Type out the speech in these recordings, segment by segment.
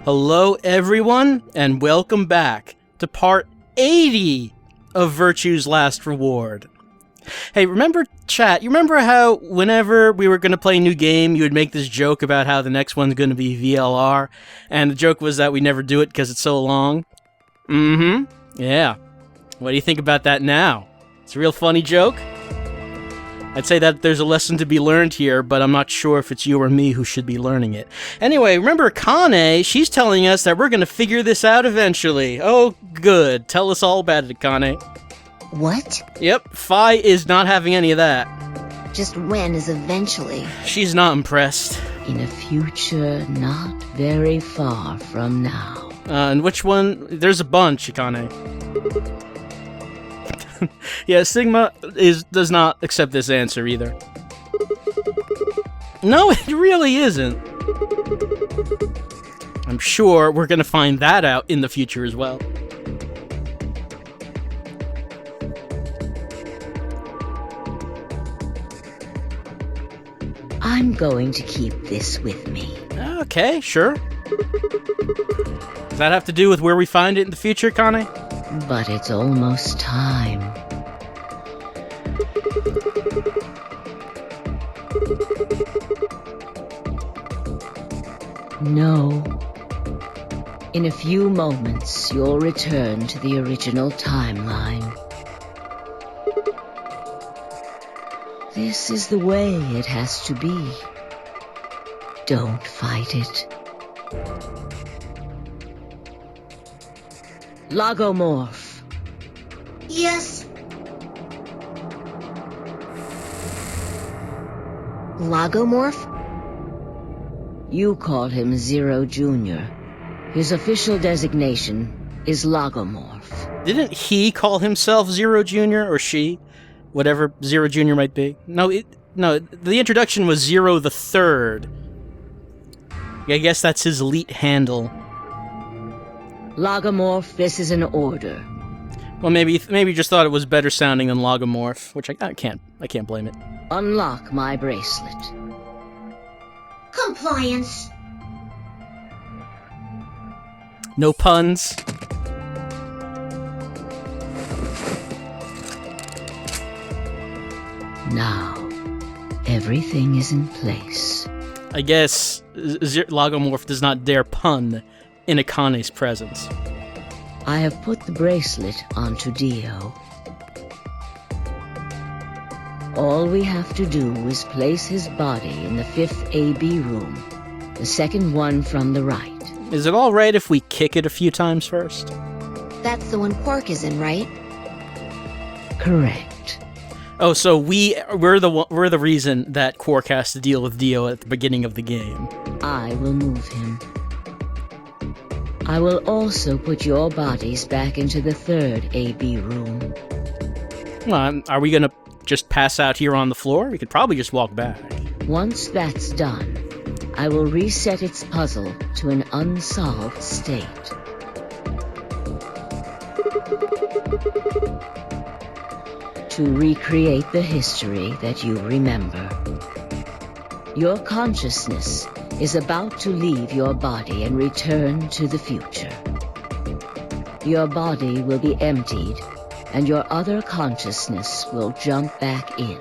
Hello, everyone, and welcome back to part 80 of Virtue's Last Reward. Hey, remember, chat, you remember how whenever we were going to play a new game, you would make this joke about how the next one's going to be VLR, and the joke was that we never do it because it's so long? Yeah. What do you think about that now? It's a real funny joke? I'd say that there's a lesson to be learned here, but I'm not sure if it's you or me who should be learning it. Anyway, remember Kane, she's telling us that we're going to figure this out eventually. Oh, good. Tell us all about it, Kane. What? Yep, Fi is not having any of that. Just when is eventually? She's not impressed. In a future not very far from now. And which one? There's a bunch, Kane. Yeah, Sigma does not accept this answer either. No, it really isn't. I'm sure we're going to find that out in the future as well. I'm going to keep this with me. Okay, sure. Does that have to do with where we find it in the future, Kane? But it's almost time. No. In a few moments, you'll return to the original timeline. This is the way it has to be. Don't fight it. Logomorph. Yes. Logomorph? You call him Zero Jr. His official designation is Logomorph. Didn't he call himself Zero Jr. or she? Whatever Zero Jr. might be. No, the introduction was Zero the Third. I guess that's his elite handle. Logomorph, this is an order. Well, maybe you just thought it was better sounding than Logomorph, which I can't blame it. Unlock my bracelet. Compliance. No puns. Now, everything is in place. I guess Logomorph does not dare pun in Akane's presence. I have put the bracelet onto Dio. All we have to do is place his body in the 5th AB room, the second one from the right. Is it alright if we kick it a few times first? That's the one Quark is in, right? Correct. Oh, so we're the reason that Quark has to deal with Dio at the beginning of the game. I will move him. I will also put your bodies back into the 3rd AB room. Well, are we gonna just pass out here on the floor? We could probably just walk back. Once that's done, I will reset its puzzle to an unsolved state. To recreate the history that you remember. Your consciousness is about to leave your body and return to the future. Your body will be emptied, and your other consciousness will jump back in.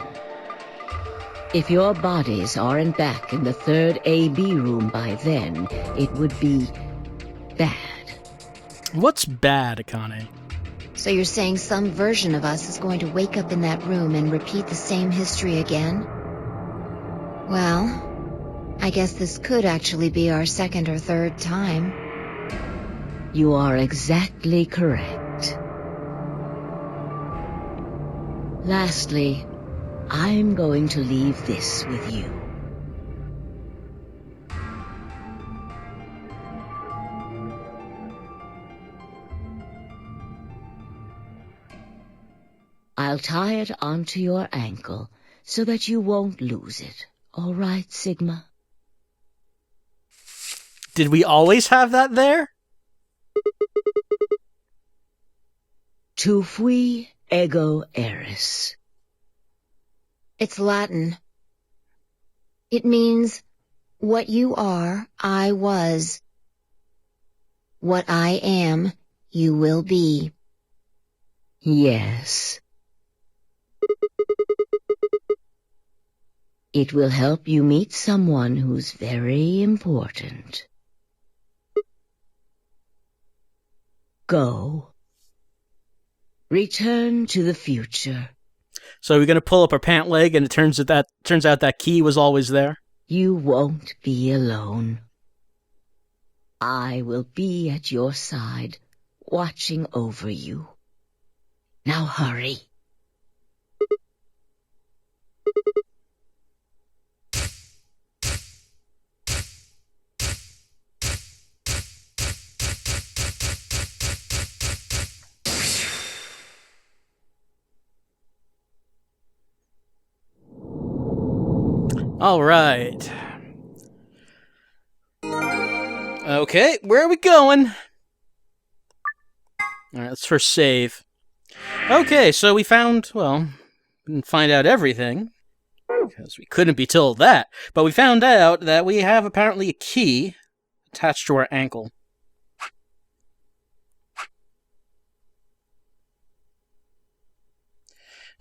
If your bodies aren't back in the 3rd AB room by then, it would be bad. What's bad, Akane? So you're saying some version of us is going to wake up in that room and repeat the same history again? Well, I guess this could actually be our 2nd or 3rd time. You are exactly correct. Lastly, I'm going to leave this with you. I'll tie it onto your ankle so that you won't lose it. All right, Sigma? Did we always have that there? Tu fui ego eris. It's Latin. It means, what you are, I was. What I am, you will be. Yes. It will help you meet someone who's very important. Go. Return to the future. So we're going to pull up our pant leg, and it turns out that key was always there? You won't be alone. I will be at your side, watching over you. Now hurry. All right. Okay, where are we going? All right, let's first save. Okay, so we found, well, didn't find out everything, because we couldn't be told that, but we found out that we have apparently a key attached to our ankle.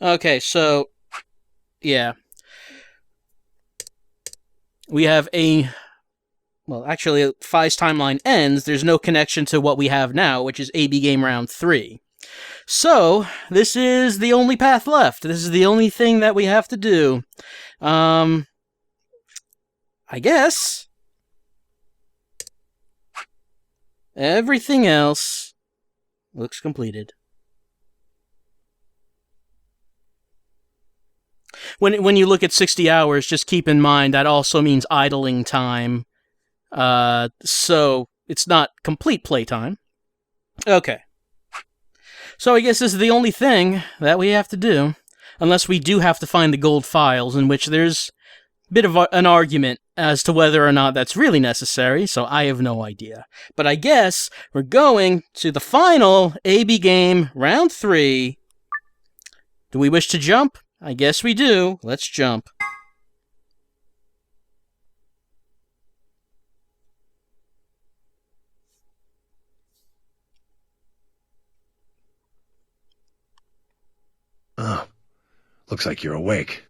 Okay, so, yeah. We have well, actually, Phi's timeline ends. There's no connection to what we have now, which is AB Game Round 3. So, this is the only path left. This is the only thing that we have to do. I guess. Everything else looks completed. When you look at 60 hours, just keep in mind that also means idling time. So it's not complete playtime. Okay. So I guess this is the only thing that we have to do. Unless we do have to find the gold files, in which there's a bit of an argument as to whether or not that's really necessary, so I have no idea. But I guess we're going to the final AB game, round 3. Do we wish to jump? I guess we do. Let's jump. Looks like you're awake.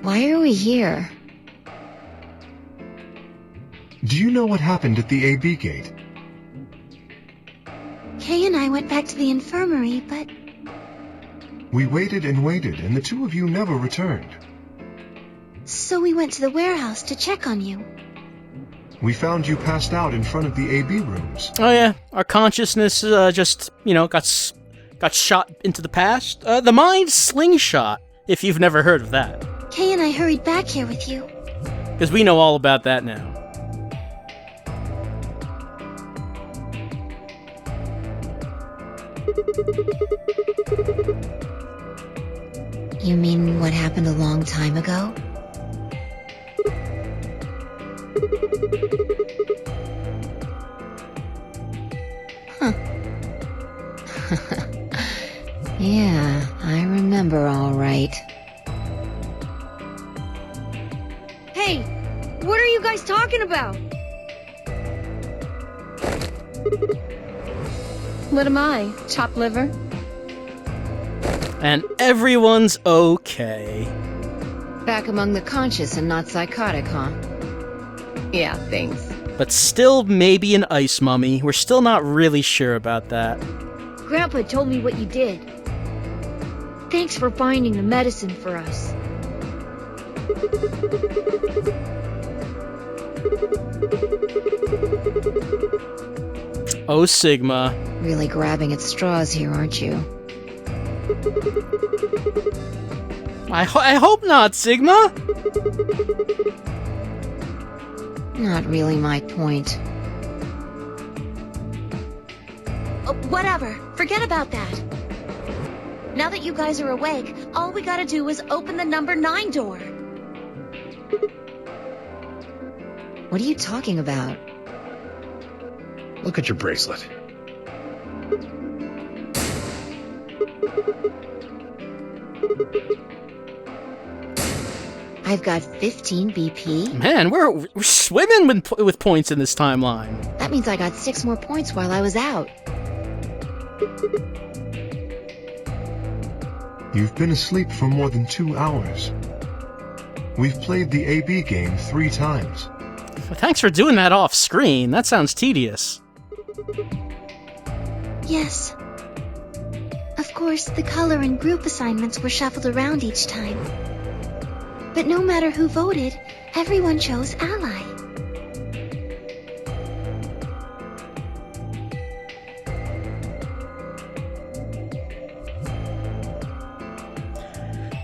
Why are we here? Do you know what happened at the AB gate? Kay and I went back to the infirmary, but... We waited and waited, and the two of you never returned. So we went to the warehouse to check on you. We found you passed out in front of the AB rooms. Oh yeah, our consciousness just, got shot into the past. The mind slingshot, if you've never heard of that. Kay and I hurried back here with you. Because we know all about that now. You mean what happened a long time ago? Huh. Yeah, I remember all right. Hey, what are you guys talking about? What am I? Chopped liver? And everyone's okay. Back among the conscious and not psychotic, huh? Yeah, thanks. But still maybe an ice mummy. We're still not really sure about that. Grandpa told me what you did. Thanks for finding the medicine for us. Oh, Sigma. Really grabbing at straws here, aren't you? I hope not, Sigma! Not really my point. Whatever. Forget about that. Now that you guys are awake, all we gotta do is open the number 9 door. What are you talking about? Look at your bracelet. I've got 15 BP. Man, we're swimming with points in this timeline. That means I got 6 more points while I was out. You've been asleep for more than 2 hours. We've played the AB game 3 times. Thanks for doing that off screen. That sounds tedious. Yes. Of course, the color and group assignments were shuffled around each time. But no matter who voted, everyone chose Ally.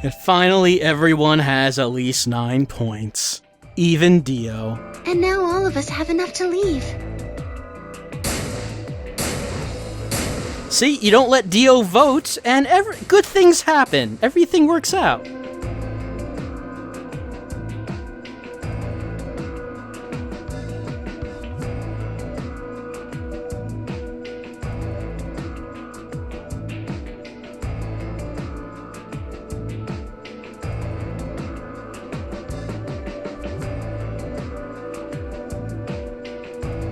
And finally, everyone has at least 9 points. Even Dio. And now all of us have enough to leave. See, you don't let Dio vote, and good things happen. Everything works out.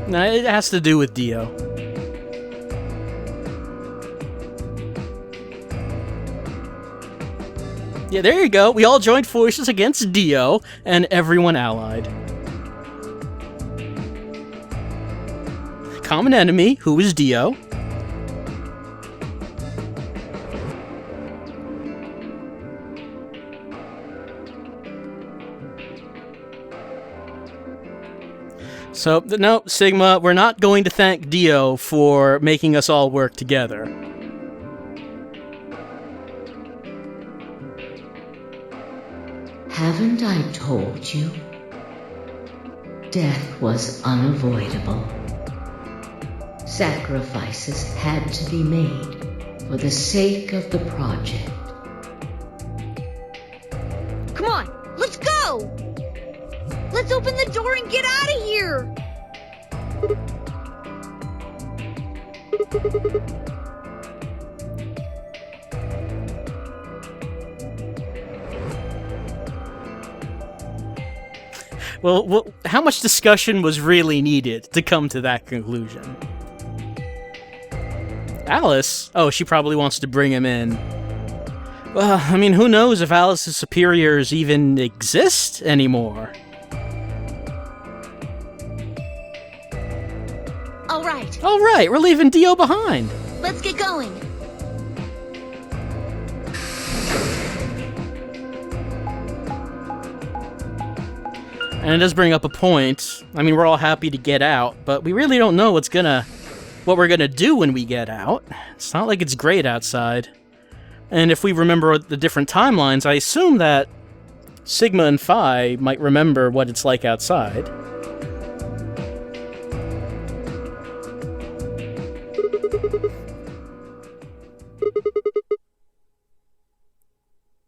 No, it has to do with Dio. Yeah, there you go. We all joined forces against Dio, and everyone allied. Common enemy, who is Dio. So, no, Sigma, we're not going to thank Dio for making us all work together. Haven't I told you? Death was unavoidable. Sacrifices had to be made for the sake of the project. Come on, let's go! Let's open the door and get out of here! Well, how much discussion was really needed to come to that conclusion? Alice? Oh, she probably wants to bring him in. Well, I mean, who knows if Alice's superiors even exist anymore? All right, we're leaving Dio behind. Let's get going. And it does bring up a point. I mean, we're all happy to get out, but we really don't know what we're gonna do when we get out. It's not like it's great outside. And if we remember the different timelines, I assume that Sigma and Phi might remember what it's like outside.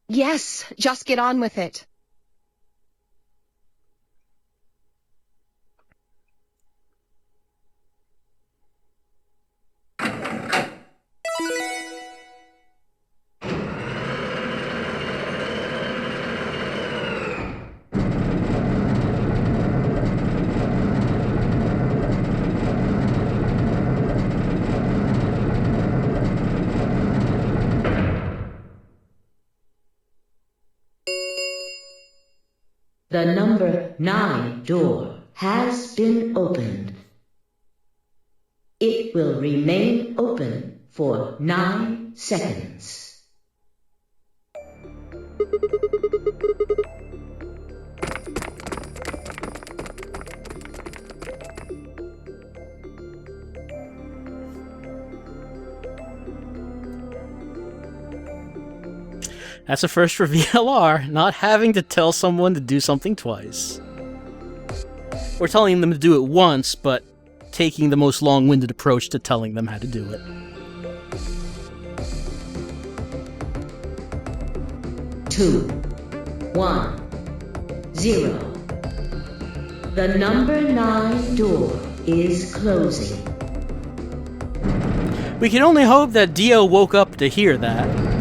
Yes, just get on with it. The number 9 door has been opened. It will remain open for 9 seconds. That's a first for VLR, not having to tell someone to do something twice. Or telling them to do it once, but taking the most long-winded approach to telling them how to do it. Two, 1, 0. The number 9 door is closing. We can only hope that Dio woke up to hear that.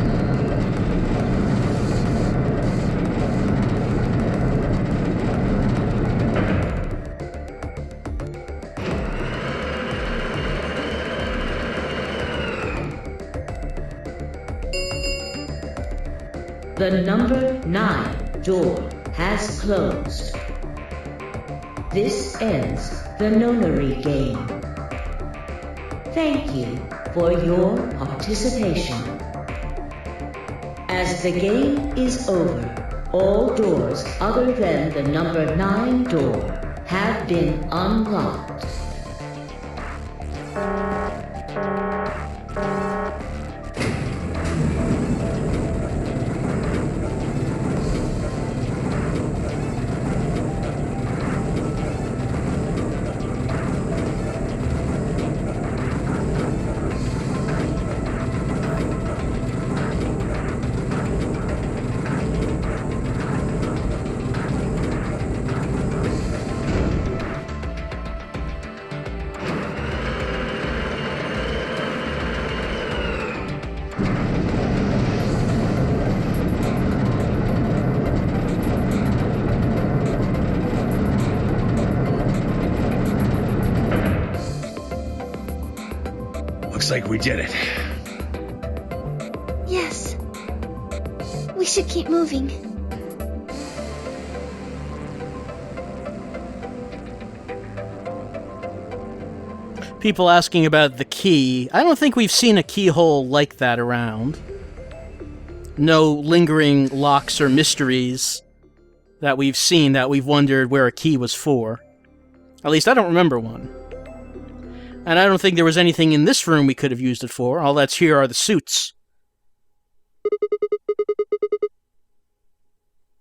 The number 9 door has closed. This ends the Nonary Game. Thank you for your participation. As the game is over, all doors other than the number 9 door have been unlocked. Looks like we did it. Yes. We should keep moving. People asking about the key. I don't think we've seen a keyhole like that around. No lingering locks or mysteries that we've seen that we've wondered where a key was for. At least I don't remember one. And I don't think there was anything in this room we could have used it for. All that's here are the suits.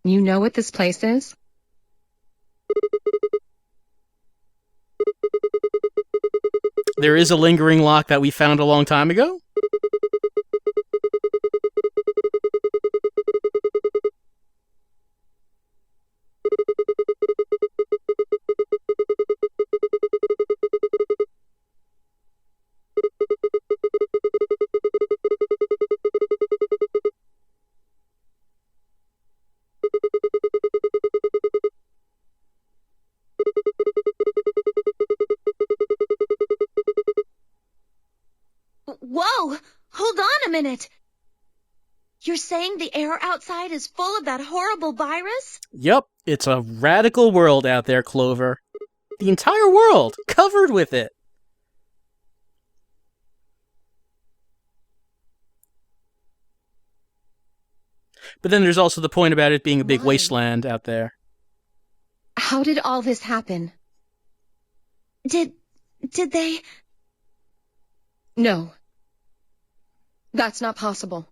You know what this place is? There is a lingering lock that we found a long time ago? Whoa! Hold on a minute! You're saying the air outside is full of that horrible virus? Yup, it's a radical world out there, Clover. The entire world, covered with it. But then there's also the point about it being a big Why? wasteland out there. How did all this happen? Did they... No. That's not possible.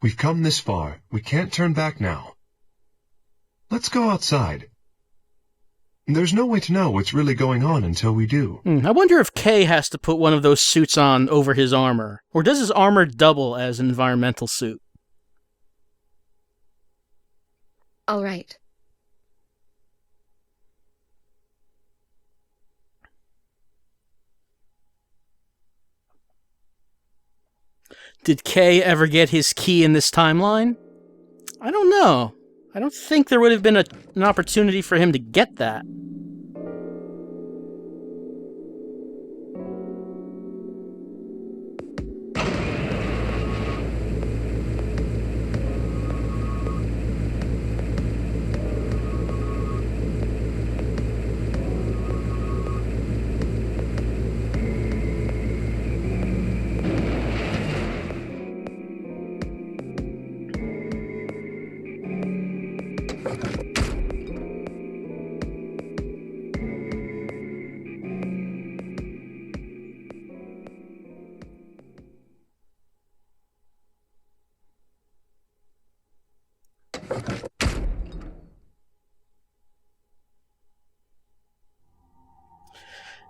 We've come this far. We can't turn back now. Let's go outside. There's no way to know what's really going on until we do. I wonder if Kay has to put one of those suits on over his armor. Or does his armor double as an environmental suit? All right. Did Kay ever get his key in this timeline? I don't know. I don't think there would have been an opportunity for him to get that.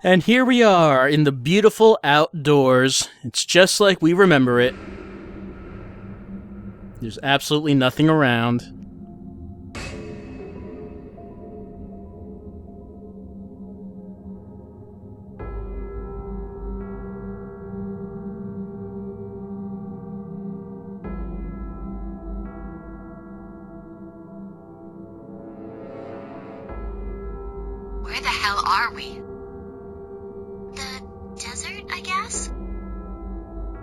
And here we are in the beautiful outdoors. It's just like we remember it. There's absolutely nothing around. Where the hell are we? The desert, I guess?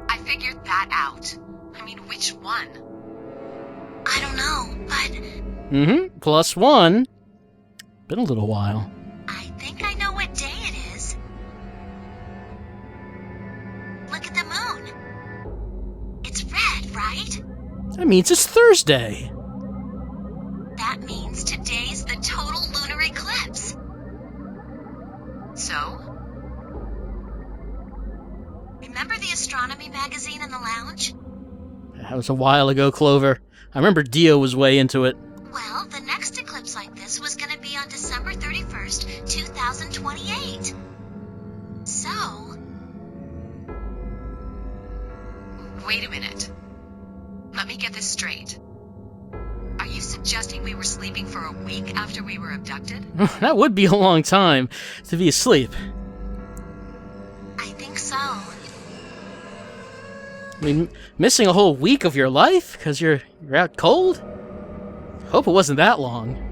I figured that out. I'm mean, which one? I don't know, but Mm-hmm. +1. Been a little while. I think I know what day it is. Look at the moon. It's red, right? That means it's Thursday. That means today's the total lunar eclipse. So? Remember the astronomy magazine in the lounge? That was a while ago, Clover. I remember Dio was way into it. Well, the next eclipse like this was going to be on December 31st, 2028. So, Wait a minute. Let me get this straight. Are you suggesting we were sleeping for a week after we were abducted? That would be a long time to be asleep. I think so. I mean, missing a whole week of your life because you're out cold? Hope it wasn't that long.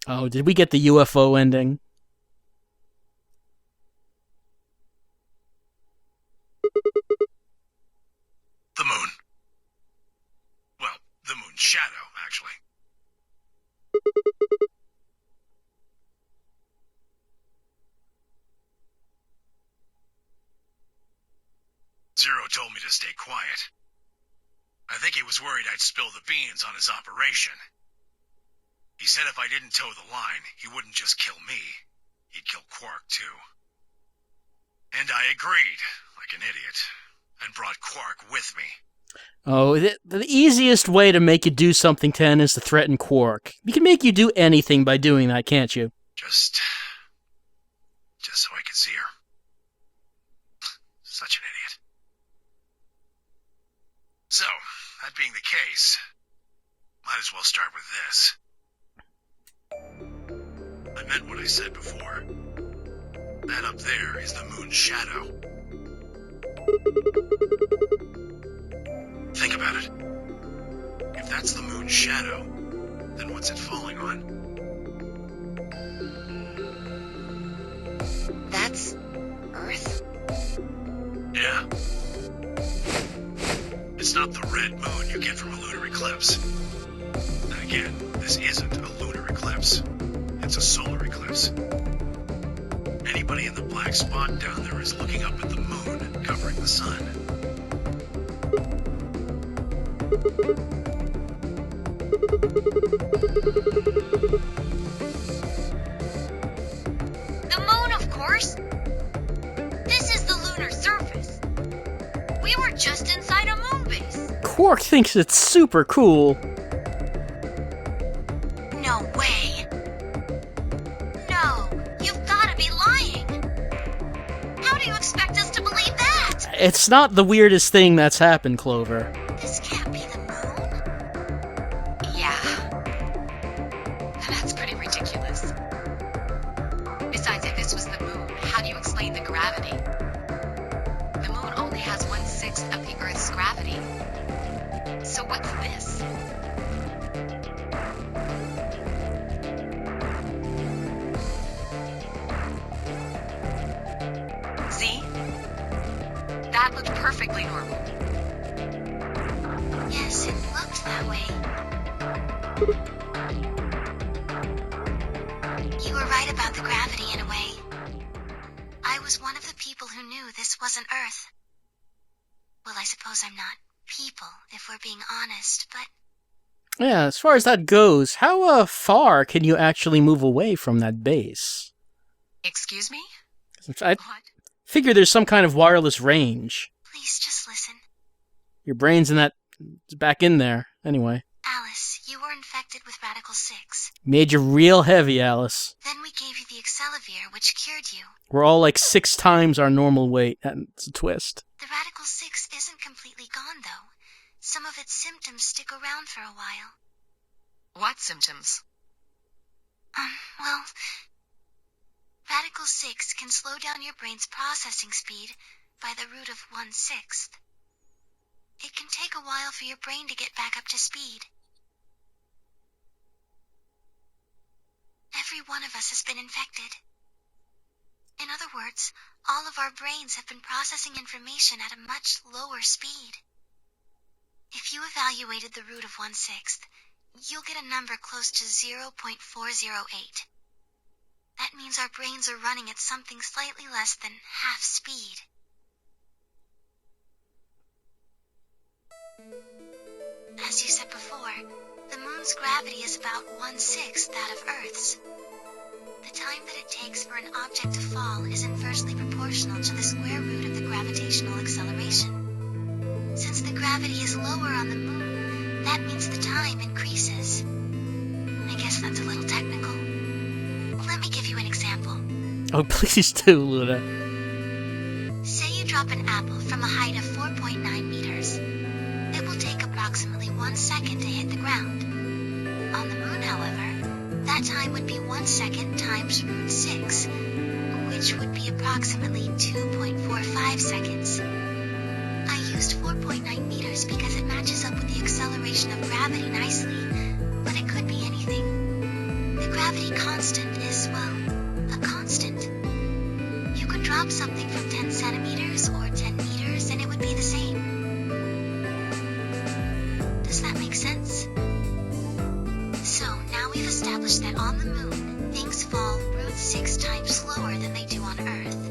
Oh, did we get the UFO ending? The moon. Well, the moon's shadow, actually. Zero told me to stay quiet. I think he was worried I'd spill the beans on his operation. He said if I didn't toe the line, he wouldn't just kill me. He'd kill Quark, too. And I agreed, like an idiot, and brought Quark with me. Oh, the easiest way to make you do something, Ten, is to threaten Quark. He can make you do anything by doing that, can't you? Just so I could see her. Such an idiot. So, that being the case, might as well start with this. I meant what I said before. That up there is the moon's shadow. Think about it. If that's the moon's shadow, then what's it falling on? That's Earth? Yeah. It's not the red moon you get from a lunar eclipse. And again, this isn't a lunar eclipse. It's a solar eclipse. Anybody in the black spot down there is looking up at the moon covering the sun. The moon, of course. This is the lunar surface. We were just inside a moon base. Quark thinks it's super cool. No way. No, you've gotta be lying. How do you expect us to believe that? It's not the weirdest thing that's happened, Clover. This can't be the moon. Yeah. That's pretty ridiculous. Besides, if this was the moon, how do you explain the gravity? The moon only has 1/6 of the Earth's gravity. So what's this? See? That looked perfectly normal. Yes, it looked that way. You were right about the gravity in a way. I was one of the people who knew this wasn't Earth. Well, I suppose I'm not people, if we're being honest, but Yeah, as far as that goes, how far can you actually move away from that base? Excuse me? I What? figure there's some kind of wireless range. please just listen. Your brain's in that... it's back in there. Anyway. Alice, you were infected with Radical 6. Made you real heavy, Alice. Then we gave you the Excelivir, which cured you. We're all like 6 times our normal weight. That's a twist. The Radical 6 isn't completely gone, though. some of its symptoms stick around for a while. What symptoms? Well, Radical 6 can slow down your brain's processing speed by the root of 1/6. It can take a while for your brain to get back up to speed. Every one of us has been infected. In other words, all of our brains have been processing information at a much lower speed. If you evaluated the root of 1/6, you'll get a number close to 0.408. That means our brains are running at something slightly less than half speed. As you said before, the moon's gravity is about 1/6 that of Earth's. The time that it takes for an object to fall is inversely proportional to the square root of the gravitational acceleration. Since the gravity is lower on the moon, that means the time increases. I guess that's a little technical. Let me give you an example. Oh, please do, Luna. Say you drop an apple from a height of 4.9 meters. It will take approximately 1 second to hit the ground. On the moon, however, that time would be 1 second times root 6, which would be approximately 2.45 seconds. I used 4.9 meters because it matches up with the acceleration of gravity nicely, but it could be anything. The gravity constant is, well, a constant. You could drop something from 10 centimeters or 10 meters and it would be the same. Does that make sense? So now we've established that on the moon, things fall root 6 times slower than they do on Earth.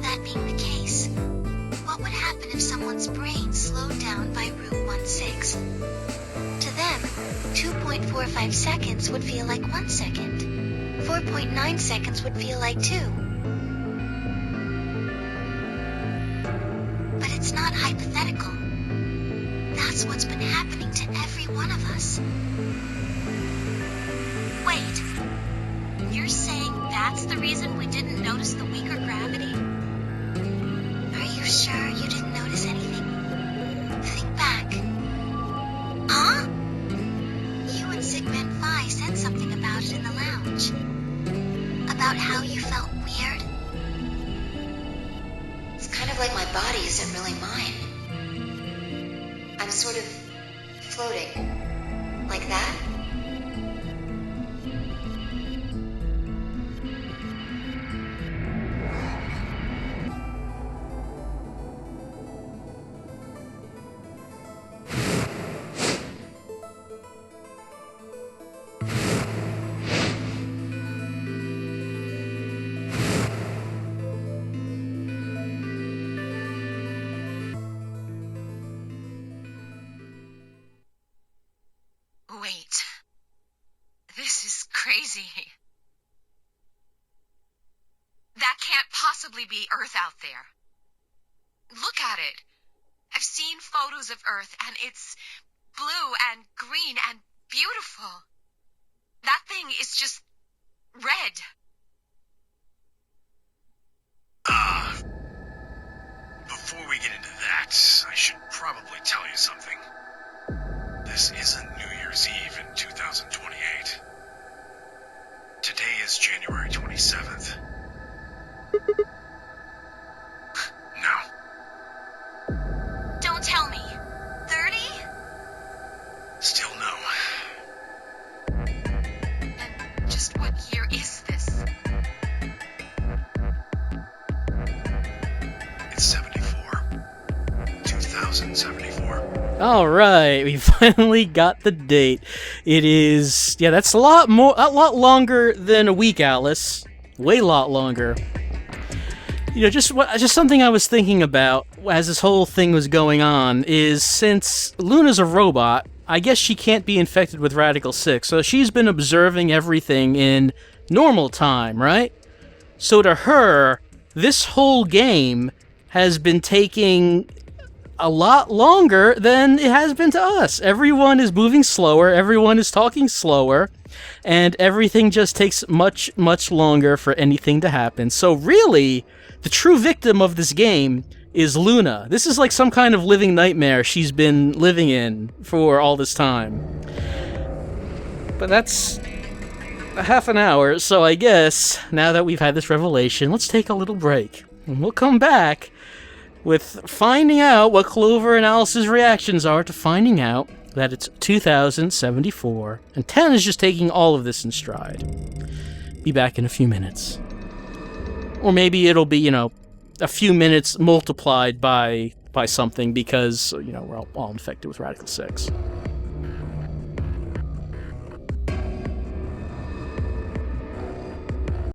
That being the case, what would happen if someone's brain slowed down by root 1/6? To them, 2.45 seconds would feel like 1 second. 4.9 seconds would feel like 2. But it's not hypothetical. That's what's been happening to every one of us. Wait. You're saying that's the reason we didn't notice the weaker gravity? Are you sure you didn't notice anything? Think back. Huh? You and Sigmund Phi said something about it in the lounge. About how you felt weird. It's kind of like my body isn't really mine. I'm sort of floating. Like that? Wait. This is crazy. That can't possibly be Earth out there. Look at it. I've seen photos of Earth, and it's blue and green and beautiful. That thing is just red. Before we get into that, I should probably tell you something. This isn't New Year's Eve in 2028. Today is January 27th. No. Don't tell me. 30? Still no. And just what year is this? It's 74. 2074. All right, we finally got the date. It is, yeah, that's a lot longer than a week, Alice. Way lot longer. You know, just something I was thinking about as this whole thing was going on is since Luna's a robot, I guess she can't be infected with Radical 6, so she's been observing everything in normal time, right? So to her, this whole game has been taking a lot longer than it has been to us. Everyone is moving slower, everyone is talking slower, and everything just takes much, much longer for anything to happen. So really, the true victim of this game is Luna. This is like some kind of living nightmare she's been living in for all this time. But that's a half an hour, so I guess now that we've had this revelation, let's take a little break. And we'll come back with finding out what Clover and Alice's reactions are to finding out that it's 2074, and 10 is just taking all of this in stride. Be back in a few minutes. Or maybe it'll be, a few minutes multiplied by something because, we're all infected with Radical 6.